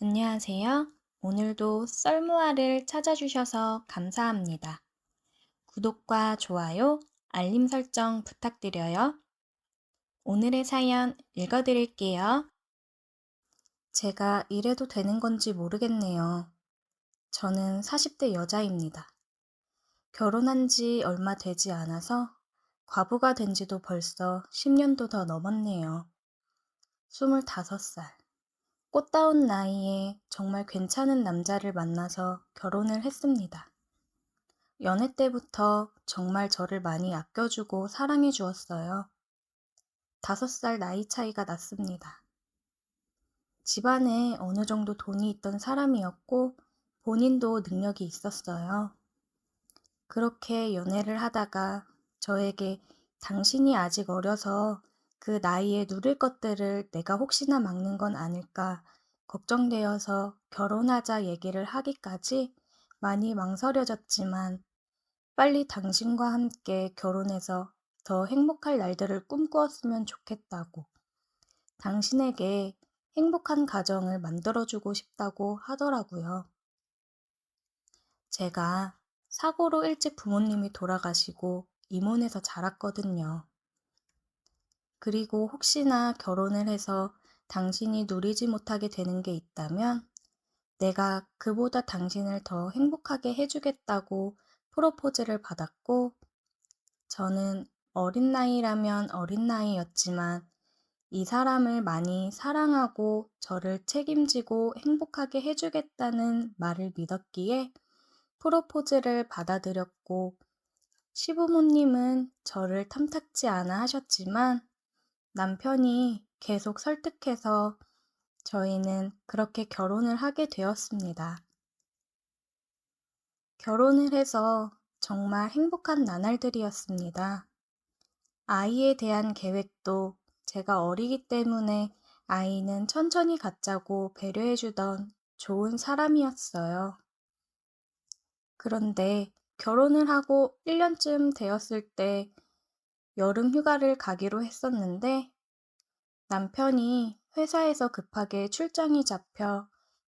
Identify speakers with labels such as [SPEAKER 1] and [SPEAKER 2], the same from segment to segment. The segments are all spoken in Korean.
[SPEAKER 1] 안녕하세요. 오늘도 썰무화를 찾아주셔서 감사합니다. 구독과 좋아요, 알림 설정 부탁드려요. 오늘의 사연 읽어드릴게요. 제가 이래도 되는 건지 모르겠네요. 저는 40대 여자입니다. 결혼한 지 얼마 되지 않아서 과부가 된 지도 벌써 10년도 더 넘었네요. 25살. 꽃다운 나이에 정말 괜찮은 남자를 만나서 결혼을 했습니다. 연애 때부터 정말 저를 많이 아껴주고 사랑해 주었어요. 5살 나이 차이가 났습니다. 집안에 어느 정도 돈이 있던 사람이었고 본인도 능력이 있었어요. 그렇게 연애를 하다가 저에게 당신이 아직 어려서 그 나이에 누릴 것들을 내가 혹시나 막는 건 아닐까 걱정되어서 결혼하자 얘기를 하기까지 많이 망설여졌지만 빨리 당신과 함께 결혼해서 더 행복할 날들을 꿈꾸었으면 좋겠다고, 당신에게 행복한 가정을 만들어주고 싶다고 하더라고요. 제가 사고로 일찍 부모님이 돌아가시고 이혼해서 자랐거든요. 그리고 혹시나 결혼을 해서 당신이 누리지 못하게 되는 게 있다면 내가 그보다 당신을 더 행복하게 해주겠다고 프로포즈를 받았고, 저는 어린 나이라면 어린 나이였지만 이 사람을 많이 사랑하고 저를 책임지고 행복하게 해주겠다는 말을 믿었기에 프로포즈를 받아들였고, 시부모님은 저를 탐탁지 않아 하셨지만 남편이 계속 설득해서 저희는 그렇게 결혼을 하게 되었습니다. 결혼을 해서 정말 행복한 나날들이었습니다. 아이에 대한 계획도 제가 어리기 때문에 아이는 천천히 갖자고 배려해주던 좋은 사람이었어요. 그런데 결혼을 하고 1년쯤 되었을 때 여름 휴가를 가기로 했었는데 남편이 회사에서 급하게 출장이 잡혀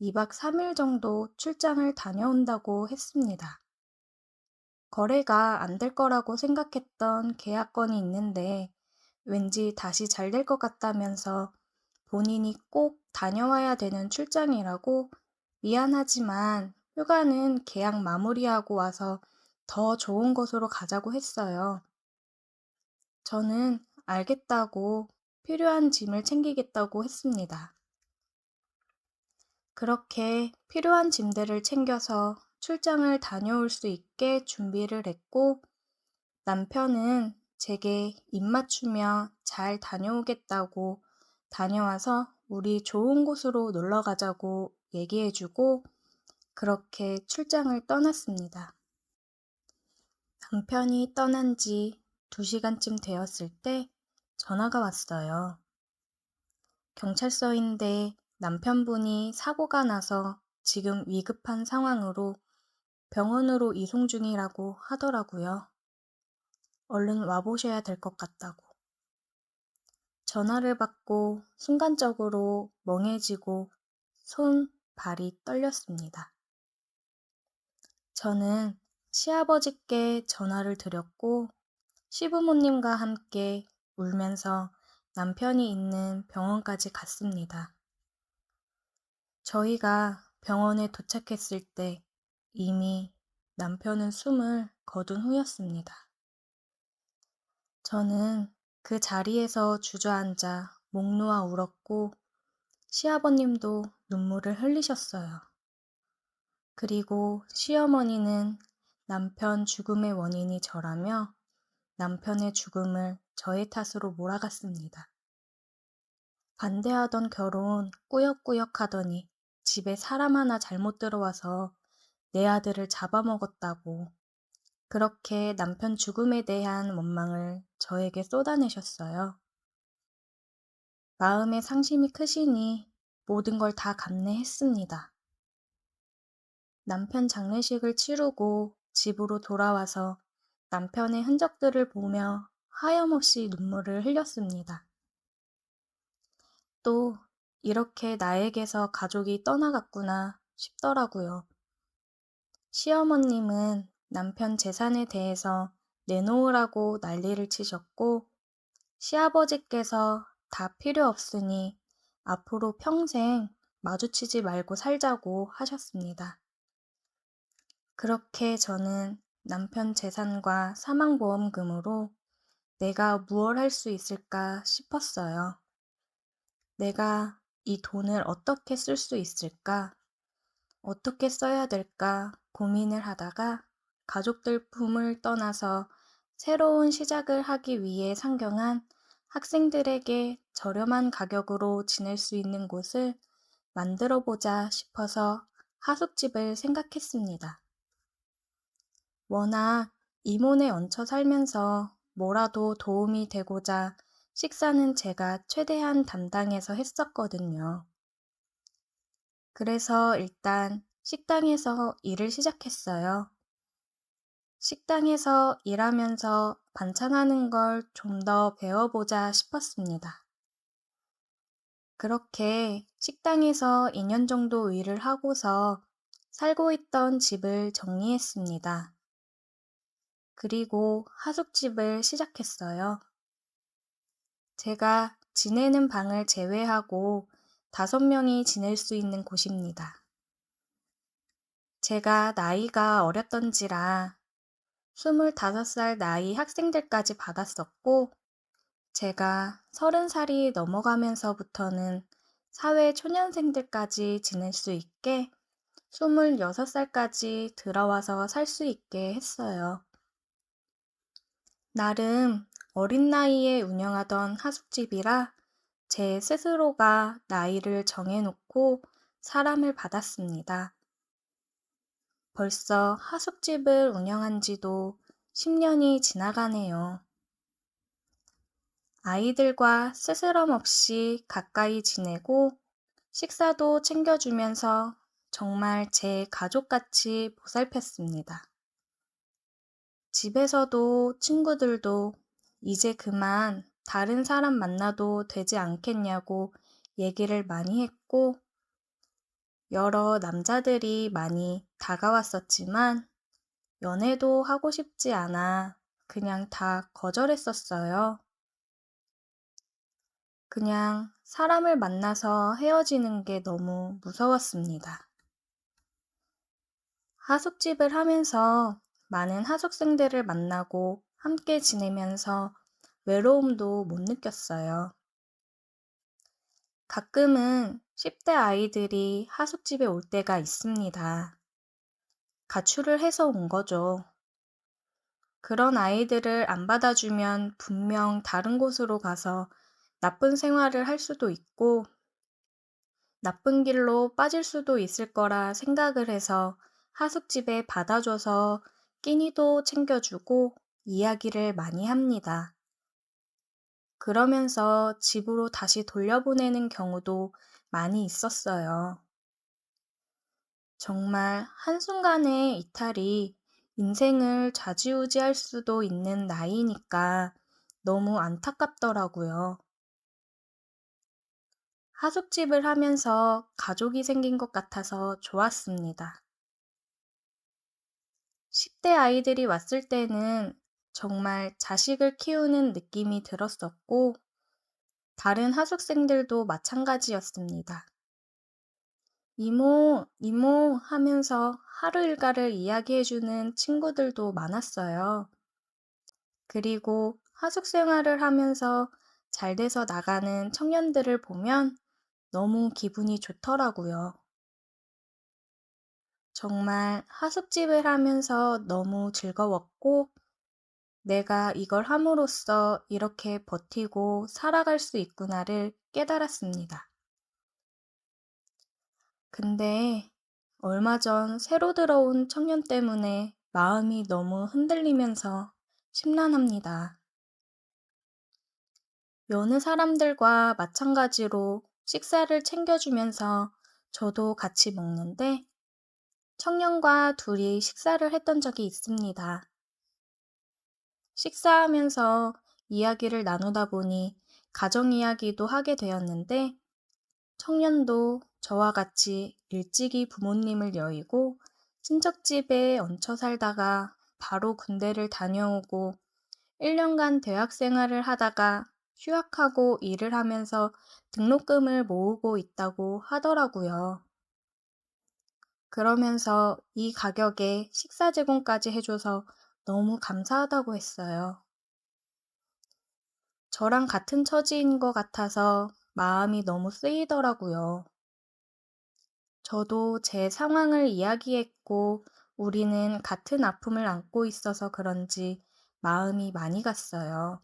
[SPEAKER 1] 2박 3일 정도 출장을 다녀온다고 했습니다. 거래가 안 될 거라고 생각했던 계약건이 있는데 왠지 다시 잘 될 것 같다면서 본인이 꼭 다녀와야 되는 출장이라고 미안하지만 휴가는 계약 마무리하고 와서 더 좋은 곳으로 가자고 했어요. 저는 알겠다고 필요한 짐을 챙기겠다고 했습니다. 그렇게 필요한 짐들을 챙겨서 출장을 다녀올 수 있게 준비를 했고, 남편은 제게 입맞추며 잘 다녀오겠다고 다녀와서 우리 좋은 곳으로 놀러 가자고 얘기해주고 그렇게 출장을 떠났습니다. 남편이 떠난 지 2시간쯤 되었을 때 전화가 왔어요. 경찰서인데 남편분이 사고가 나서 지금 위급한 상황으로 병원으로 이송 중이라고 하더라고요. 얼른 와보셔야 될 것 같다고. 전화를 받고 순간적으로 멍해지고 손, 발이 떨렸습니다. 저는 시아버지께 전화를 드렸고 시부모님과 함께 울면서 남편이 있는 병원까지 갔습니다. 저희가 병원에 도착했을 때 이미 남편은 숨을 거둔 후였습니다. 저는 그 자리에서 주저앉아 목 놓아 울었고 시아버님도 눈물을 흘리셨어요. 그리고 시어머니는 남편 죽음의 원인이 저라며 남편의 죽음을 저의 탓으로 몰아갔습니다. 반대하던 결혼 꾸역꾸역 하더니 집에 사람 하나 잘못 들어와서 내 아들을 잡아먹었다고 그렇게 남편 죽음에 대한 원망을 저에게 쏟아내셨어요. 마음의 상심이 크시니 모든 걸 다 감내했습니다. 남편 장례식을 치르고 집으로 돌아와서 남편의 흔적들을 보며 하염없이 눈물을 흘렸습니다. 또 이렇게 나에게서 가족이 떠나갔구나 싶더라고요. 시어머님은 남편 재산에 대해서 내놓으라고 난리를 치셨고, 시아버지께서 다 필요 없으니 앞으로 평생 마주치지 말고 살자고 하셨습니다. 그렇게 저는 남편 재산과 사망보험금으로 내가 무얼 할 수 있을까 싶었어요. 내가 이 돈을 어떻게 쓸 수 있을까? 어떻게 써야 될까 고민을 하다가 가족들 품을 떠나서 새로운 시작을 하기 위해 상경한 학생들에게 저렴한 가격으로 지낼 수 있는 곳을 만들어 보자 싶어서 하숙집을 생각했습니다. 워낙 이몬에 얹혀 살면서 뭐라도 도움이 되고자 식사는 제가 최대한 담당해서 했었거든요. 그래서 일단 식당에서 일을 시작했어요. 식당에서 일하면서 반찬하는 걸 좀 더 배워보자 싶었습니다. 그렇게 식당에서 2년 정도 일을 하고서 살고 있던 집을 정리했습니다. 그리고 하숙집을 시작했어요. 제가 지내는 방을 제외하고 5명이 지낼 수 있는 곳입니다. 제가 나이가 어렸던지라 25살 나이 학생들까지 받았었고, 제가 30살이 넘어가면서부터는 사회 초년생들까지 지낼 수 있게 26살까지 들어와서 살 수 있게 했어요. 나름 어린 나이에 운영하던 하숙집이라 제 스스로가 나이를 정해놓고 사람을 받았습니다. 벌써 하숙집을 운영한 지도 10년이 지나가네요. 아이들과 스스럼 없이 가까이 지내고 식사도 챙겨주면서 정말 제 가족같이 보살폈습니다. 집에서도 친구들도 이제 그만 다른 사람 만나도 되지 않겠냐고 얘기를 많이 했고, 여러 남자들이 많이 다가왔었지만 연애도 하고 싶지 않아 그냥 다 거절했었어요. 그냥 사람을 만나서 헤어지는 게 너무 무서웠습니다. 하숙집을 하면서 많은 하숙생들을 만나고 함께 지내면서 외로움도 못 느꼈어요. 가끔은 10대 아이들이 하숙집에 올 때가 있습니다. 가출을 해서 온 거죠. 그런 아이들을 안 받아주면 분명 다른 곳으로 가서 나쁜 생활을 할 수도 있고 나쁜 길로 빠질 수도 있을 거라 생각을 해서 하숙집에 받아줘서 끼니도 챙겨주고 이야기를 많이 합니다. 그러면서 집으로 다시 돌려보내는 경우도 많이 있었어요. 정말 한순간의 이탈이 인생을 좌지우지할 수도 있는 나이니까 너무 안타깝더라고요. 하숙집을 하면서 가족이 생긴 것 같아서 좋았습니다. 10대 아이들이 왔을 때는 정말 자식을 키우는 느낌이 들었었고, 다른 하숙생들도 마찬가지였습니다. 이모, 이모 하면서 하루 일과를 이야기해주는 친구들도 많았어요. 그리고 하숙 생활을 하면서 잘 돼서 나가는 청년들을 보면 너무 기분이 좋더라고요. 정말 하숙집을 하면서 너무 즐거웠고, 내가 이걸 함으로써 이렇게 버티고 살아갈 수 있구나를 깨달았습니다. 근데 얼마 전 새로 들어온 청년 때문에 마음이 너무 흔들리면서 심란합니다. 여느 사람들과 마찬가지로 식사를 챙겨주면서 저도 같이 먹는데 청년과 둘이 식사를 했던 적이 있습니다. 식사하면서 이야기를 나누다 보니 가정 이야기도 하게 되었는데 청년도 저와 같이 일찍이 부모님을 여의고 친척집에 얹혀 살다가 바로 군대를 다녀오고 1년간 대학 생활을 하다가 휴학하고 일을 하면서 등록금을 모으고 있다고 하더라고요. 그러면서 이 가격에 식사 제공까지 해줘서 너무 감사하다고 했어요. 저랑 같은 처지인 것 같아서 마음이 너무 쓰이더라고요. 저도 제 상황을 이야기했고 우리는 같은 아픔을 안고 있어서 그런지 마음이 많이 갔어요.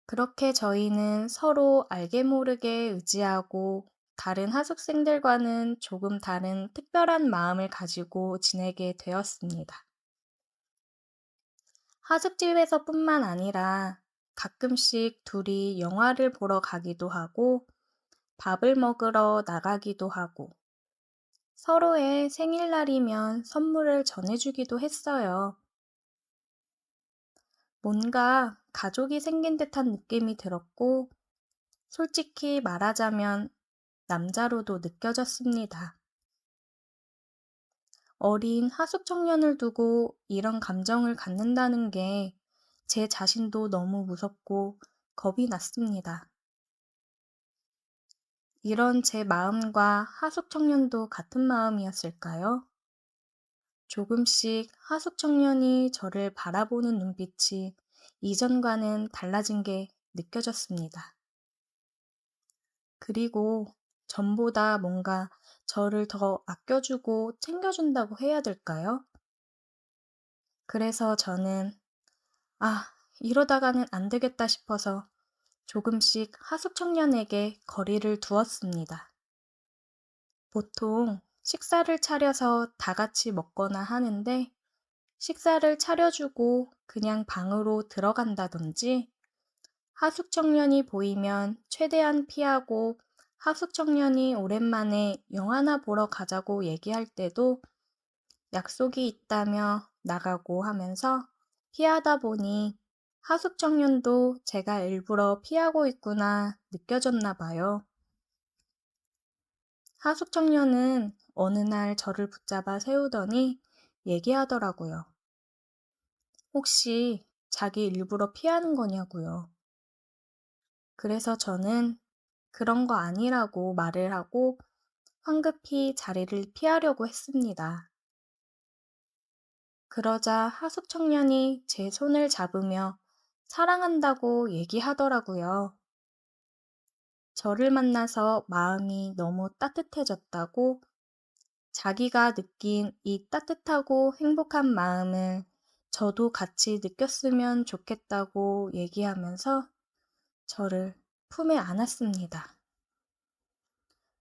[SPEAKER 1] 그렇게 저희는 서로 알게 모르게 의지하고 다른 하숙생들과는 조금 다른 특별한 마음을 가지고 지내게 되었습니다. 하숙집에서뿐만 아니라 가끔씩 둘이 영화를 보러 가기도 하고 밥을 먹으러 나가기도 하고 서로의 생일날이면 선물을 전해주기도 했어요. 뭔가 가족이 생긴 듯한 느낌이 들었고 솔직히 말하자면 남자로도 느껴졌습니다. 어린 하숙 청년을 두고 이런 감정을 갖는다는 게 제 자신도 너무 무섭고 겁이 났습니다. 이런 제 마음과 하숙 청년도 같은 마음이었을까요? 조금씩 하숙 청년이 저를 바라보는 눈빛이 이전과는 달라진 게 느껴졌습니다. 그리고 전보다 뭔가 저를 더 아껴주고 챙겨준다고 해야 될까요? 그래서 저는 이러다가는 안 되겠다 싶어서 조금씩 하숙 청년에게 거리를 두었습니다. 보통 식사를 차려서 다 같이 먹거나 하는데 식사를 차려주고 그냥 방으로 들어간다든지 하숙 청년이 보이면 최대한 피하고 하숙 청년이 오랜만에 영화나 보러 가자고 얘기할 때도 약속이 있다며 나가고 하면서 피하다 보니 하숙 청년도 제가 일부러 피하고 있구나 느껴졌나 봐요. 하숙 청년은 어느 날 저를 붙잡아 세우더니 얘기하더라고요. 혹시 자기 일부러 피하는 거냐고요. 그래서 저는 그런 거 아니라고 말을 하고 황급히 자리를 피하려고 했습니다. 그러자 하숙 청년이 제 손을 잡으며 사랑한다고 얘기하더라고요. 저를 만나서 마음이 너무 따뜻해졌다고 자기가 느낀 이 따뜻하고 행복한 마음을 저도 같이 느꼈으면 좋겠다고 얘기하면서 저를 품에 안았습니다.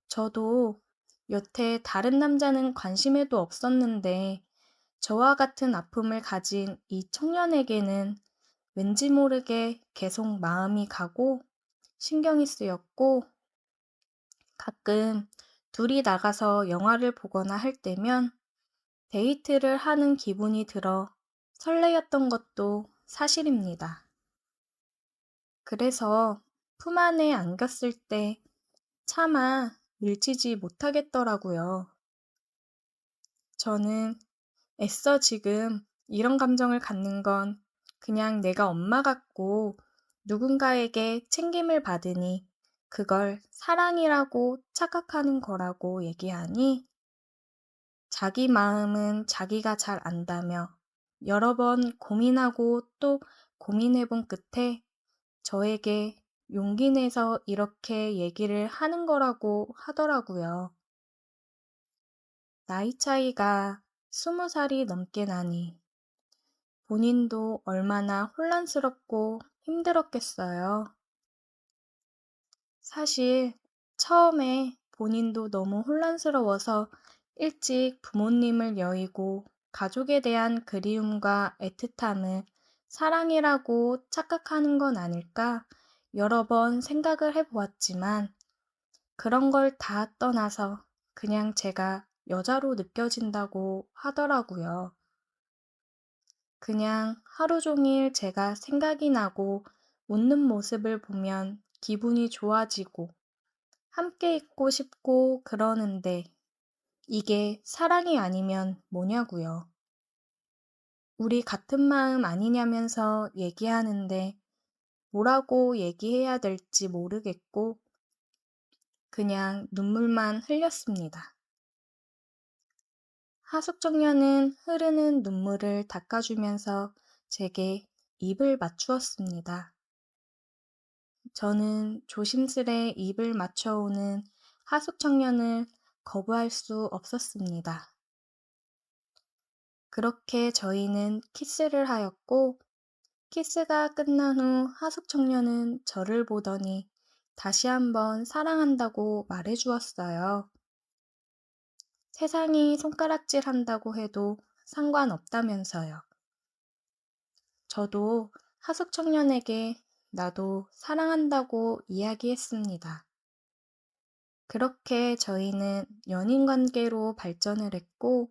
[SPEAKER 1] 저도 여태 다른 남자는 관심에도 없었는데 저와 같은 아픔을 가진 이 청년에게는 왠지 모르게 계속 마음이 가고 신경이 쓰였고 가끔 둘이 나가서 영화를 보거나 할 때면 데이트를 하는 기분이 들어 설레였던 것도 사실입니다. 그래서 품 안에 안겼을 때 차마 밀치지 못하겠더라고요. 저는 애써 지금 이런 감정을 갖는 건 그냥 내가 엄마 같고 누군가에게 챙김을 받으니 그걸 사랑이라고 착각하는 거라고 얘기하니 자기 마음은 자기가 잘 안다며 여러 번 고민하고 또 고민해본 끝에 저에게 용기 내서 이렇게 얘기를 하는 거라고 하더라고요. 나이 차이가 20살이 넘게 나니 본인도 얼마나 혼란스럽고 힘들었겠어요. 사실 처음에 본인도 너무 혼란스러워서 일찍 부모님을 여의고 가족에 대한 그리움과 애틋함을 사랑이라고 착각하는 건 아닐까 여러 번 생각을 해보았지만 그런 걸 다 떠나서 그냥 제가 여자로 느껴진다고 하더라고요. 그냥 하루 종일 제가 생각이 나고 웃는 모습을 보면 기분이 좋아지고 함께 있고 싶고 그러는데 이게 사랑이 아니면 뭐냐고요. 우리 같은 마음 아니냐면서 얘기하는데 뭐라고 얘기해야 될지 모르겠고 그냥 눈물만 흘렸습니다. 하숙청년은 흐르는 눈물을 닦아주면서 제게 입을 맞추었습니다. 저는 조심스레 입을 맞춰오는 하숙청년을 거부할 수 없었습니다. 그렇게 저희는 키스를 하였고 키스가 끝난 후 하숙청년은 저를 보더니 다시 한번 사랑한다고 말해주었어요. 세상이 손가락질 한다고 해도 상관없다면서요. 저도 하숙청년에게 나도 사랑한다고 이야기했습니다. 그렇게 저희는 연인 관계로 발전을 했고,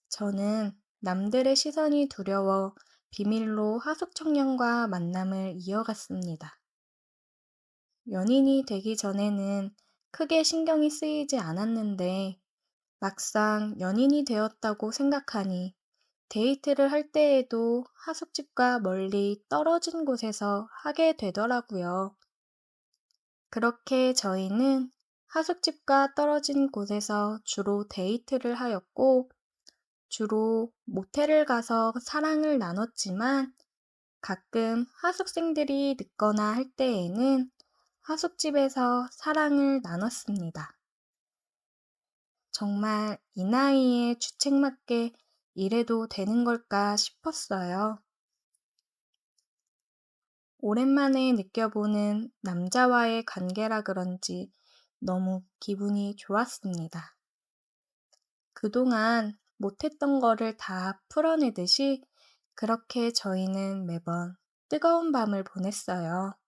[SPEAKER 1] 저는 남들의 시선이 두려워 비밀로 하숙청년과 만남을 이어갔습니다. 연인이 되기 전에는 크게 신경이 쓰이지 않았는데, 막상 연인이 되었다고 생각하니 데이트를 할 때에도 하숙집과 멀리 떨어진 곳에서 하게 되더라고요. 그렇게 저희는 하숙집과 떨어진 곳에서 주로 데이트를 하였고, 주로 모텔을 가서 사랑을 나눴지만, 가끔 하숙생들이 늦거나 할 때에는 하숙집에서 사랑을 나눴습니다. 정말 이 나이에 주책맞게 이래도 되는 걸까 싶었어요. 오랜만에 느껴보는 남자와의 관계라 그런지 너무 기분이 좋았습니다. 그동안 못했던 거를 다 풀어내듯이 그렇게 저희는 매번 뜨거운 밤을 보냈어요.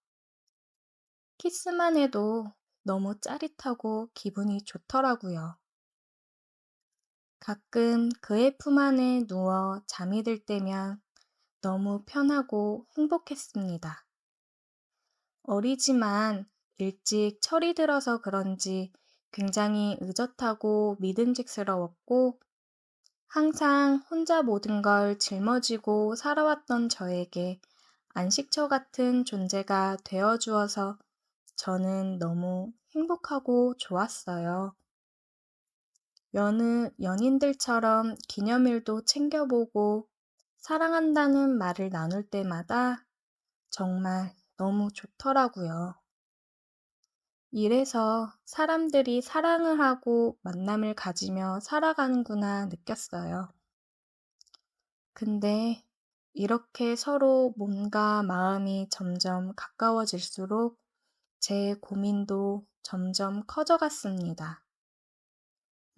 [SPEAKER 1] 키스만 해도 너무 짜릿하고 기분이 좋더라고요. 가끔 그의 품 안에 누워 잠이 들 때면 너무 편하고 행복했습니다. 어리지만 일찍 철이 들어서 그런지 굉장히 의젓하고 믿음직스러웠고 항상 혼자 모든 걸 짊어지고 살아왔던 저에게 안식처 같은 존재가 되어주어서 저는 너무 행복하고 좋았어요. 여느 연인들처럼 기념일도 챙겨보고 사랑한다는 말을 나눌 때마다 정말 너무 좋더라고요. 이래서 사람들이 사랑을 하고 만남을 가지며 살아가는구나 느꼈어요. 근데 이렇게 서로 몸과 마음이 점점 가까워질수록 제 고민도 점점 커져갔습니다.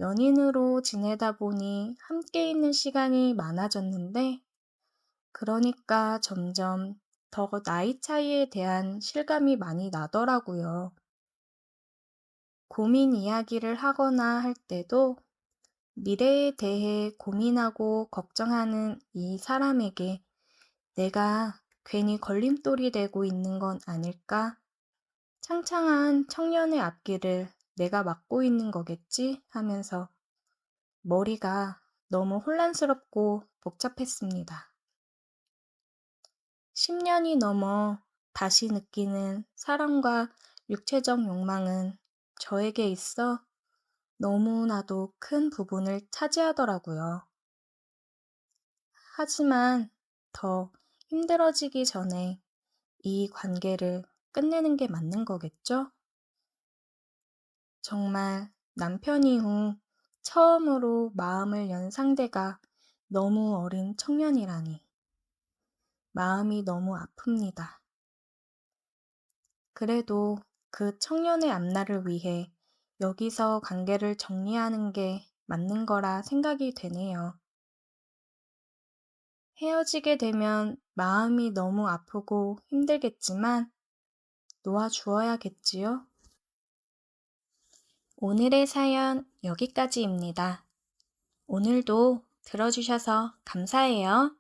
[SPEAKER 1] 연인으로 지내다 보니 함께 있는 시간이 많아졌는데, 그러니까 점점 더 나이 차이에 대한 실감이 많이 나더라고요. 고민 이야기를 하거나 할 때도 미래에 대해 고민하고 걱정하는 이 사람에게 내가 괜히 걸림돌이 되고 있는 건 아닐까? 창창한 청년의 앞길을 내가 막고 있는 거겠지? 하면서 머리가 너무 혼란스럽고 복잡했습니다. 10년이 넘어 다시 느끼는 사랑과 육체적 욕망은 저에게 있어 너무나도 큰 부분을 차지하더라고요. 하지만 더 힘들어지기 전에 이 관계를 끝내는 게 맞는 거겠죠? 정말 남편 이후 처음으로 마음을 연 상대가 너무 어린 청년이라니 마음이 너무 아픕니다. 그래도 그 청년의 앞날을 위해 여기서 관계를 정리하는 게 맞는 거라 생각이 되네요. 헤어지게 되면 마음이 너무 아프고 힘들겠지만 놓아주어야겠지요? 오늘의 사연 여기까지입니다. 오늘도 들어주셔서 감사해요.